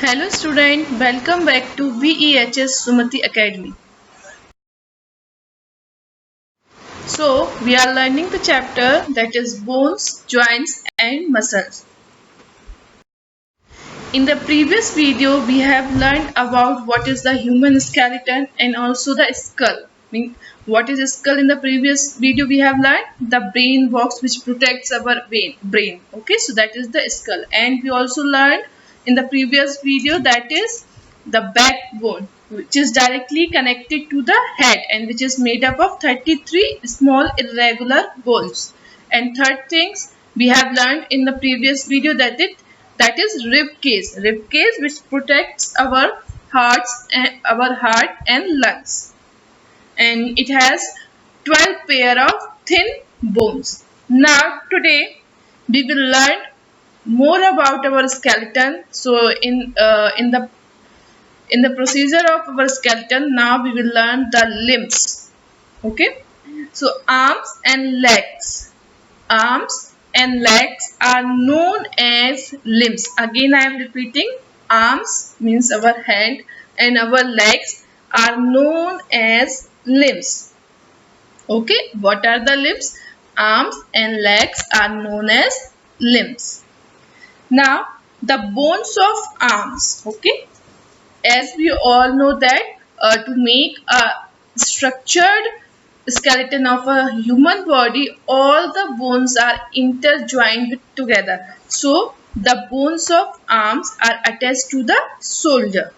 Hello student, welcome back to VEHS Sumati Academy. So we are learning the chapter that is bones, joints and muscles. In the previous video we have learned about what is the human skeleton and also the skull. What is a skull? In the previous video we have learned the brain box which protects our brain. Okay, so that is the skull, and we also learned in the previous video that is the backbone which is directly connected to the head and which is made up of 33 small irregular bones. And third things we have learned in the previous video that is rib cage which protects our heart and lungs, and it has 12 pair of thin bones. Now today we will learn more about our skeleton. So in the procedure of our skeleton, now we will learn the limbs. Okay, so arms and legs are known as limbs. Again I am repeating, arms means our hand and our legs are known as limbs. Okay, what are the limbs? Arms and legs are known as limbs. Now the bones of arms. Okay, as we all know that to make a structured skeleton of a human body, all the bones are intertwined together. So the bones of arms are attached to the shoulder.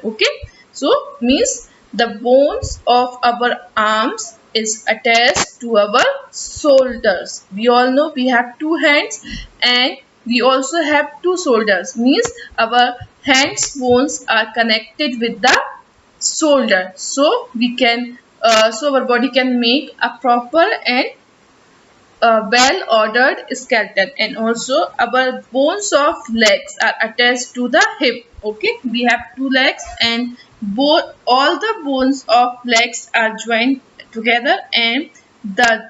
Okay, so means the bones of our arms is attached to our shoulders. We all know we have two hands and we also have two shoulders, means our hands bones are connected with the shoulder, so we can so our body can make a proper and well ordered skeleton. And also our bones of legs are attached to the hip. Okay, we have two legs and both all the bones of legs are joined together, and the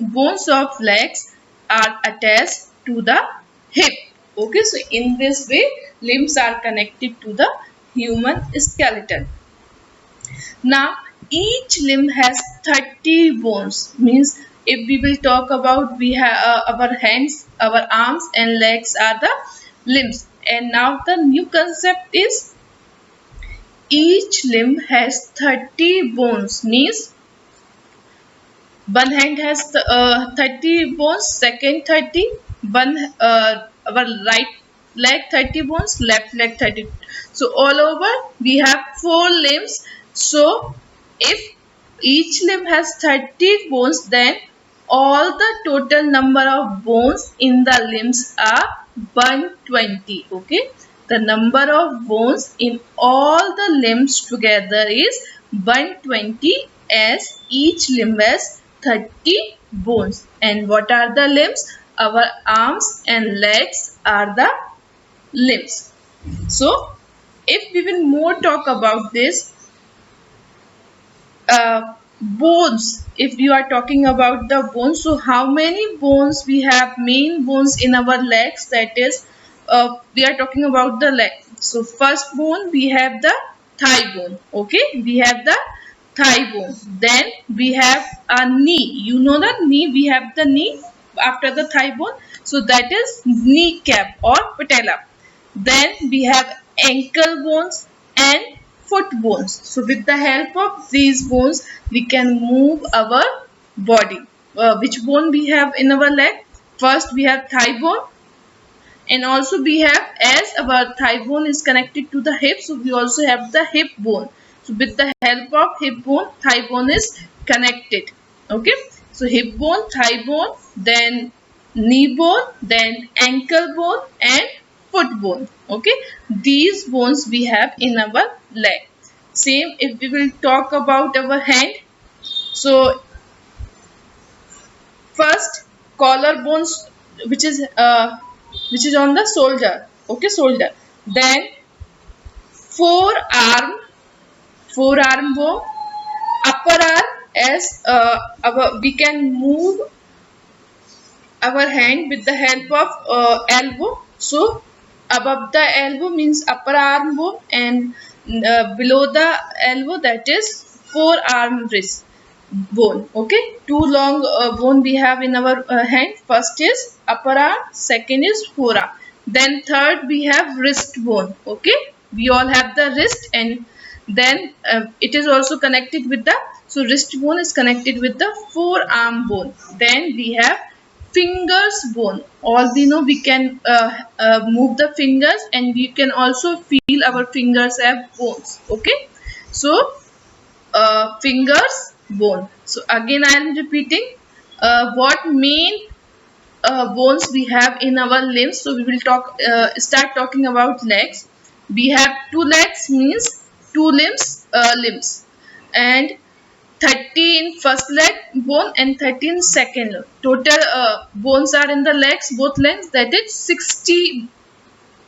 bones of legs are attached to the hip. Okay, so in this way limbs are connected to the human skeleton. Now each limb has 30 bones, means if we will talk about, we have our hands, our arms and legs are the limbs. And now the new concept is each limb has 30 bones, means one hand has 30 bones, second 30, our right leg 30 bones, left leg 30. So all over we have 4 limbs. So if each limb has 30 bones, then all the total number of bones in the limbs are 120. Okay, the number of bones in all the limbs together is 120, as each limb has 30 bones. And what are the limbs? Our arms and legs are the limbs. So if we will more talk about this, bones, if you are talking about the bones, so how many bones we have? Main bones in our legs, that is we are talking about the leg. So first bone we have the thigh bone. Okay, we have the thigh bone. Then we have a knee. You know the knee, we have the knee after the thigh bone, so that is kneecap or patella. Then we have ankle bones and foot bones. So with the help of these bones we can move our body. Which bone we have in our leg? First we have thigh bone, and also we have, as our thigh bone is connected to the hip, so we also have the hip bone. So with the help of hip bone, thigh bone is connected. Okay, so hip bone, thigh bone, then knee bone, then ankle bone and foot bone. Okay, these bones we have in our leg. Same if we will talk about our hand. So first collar bones, which is on the shoulder. Okay, shoulder. Then forearm forearm bone, upper arm, as we can move our hand with the help of elbow. So above the elbow means upper arm bone, and below the elbow, that is forearm wrist bone. Okay, two long bone we have in our hand. First is upper arm, second is forearm, then third we have wrist bone. Okay, we all have the wrist, and then it is also connected with the, so wrist bone is connected with the forearm bone. Then we have fingers bone. All we know, we can move the fingers, and we can also feel our fingers have bones. Okay, so fingers bone. So again I am repeating what main bones we have in our limbs. So we will start talking about legs. We have two legs means two limbs, and 30 in first leg bone and 30 in second leg. Total bones are in the legs, both legs, that is 60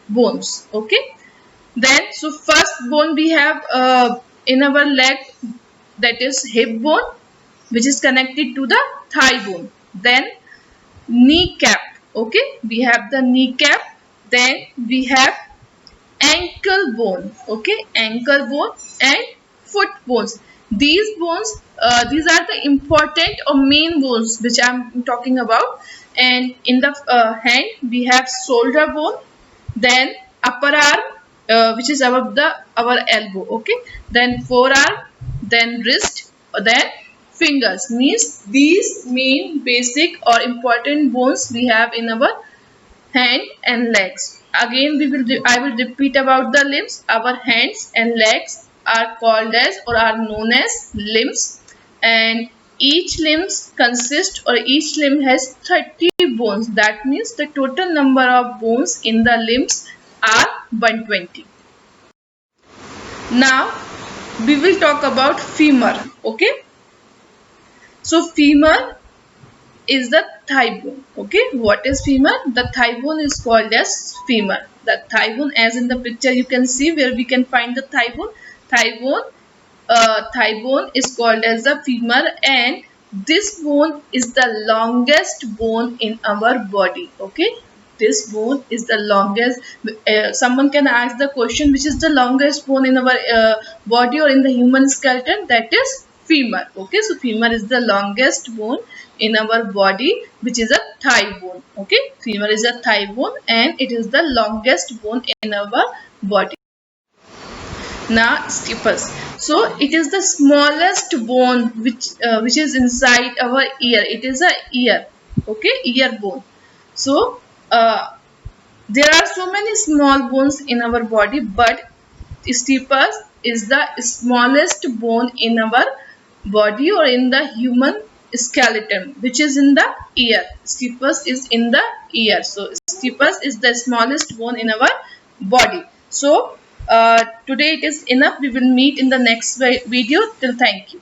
bones. Okay, then so first bone we have in our leg, that is hip bone, which is connected to the thigh bone. Then kneecap. Okay, we have the kneecap. Then we have ankle bone. Okay, ankle bone and foot bones. These bones, these are the important or main bones which I am talking about. And in the hand we have shoulder bone, then upper arm, which is above the our elbow. Okay, then forearm, then wrist, then fingers. Means these main basic or important bones we have in our hand and legs. Again I will repeat about the limbs. Our hands and legs are called as or are known as limbs, and each limbs consist or each limb has 30 bones. That means the total number of bones in the limbs are 120. Now we will talk about femur. Okay, so femur is the thigh bone. Okay, what is femur? The thigh bone is called as femur. The thigh bone, as in the picture you can see, where we can find the thigh bone. Thigh bone is called as the femur, and this bone is the longest bone in our body. Okay, this bone is the longest. Someone can ask the question, which is the longest bone in our body or in the human skeleton? That is femur. Okay, so femur is the longest bone in our body, which is a thigh bone. Okay, femur is a thigh bone, and it is the longest bone in our body. Now stapes. So it is the smallest bone which is inside our ear. It is a ear. Okay, ear bone. So there are so many small bones in our body, but stapes is the smallest bone in our body or in the human skeleton, which is in the ear. Stapes is in the ear. So stapes is the smallest bone in our body. So today it is enough. We will meet in the next video. Till thank you.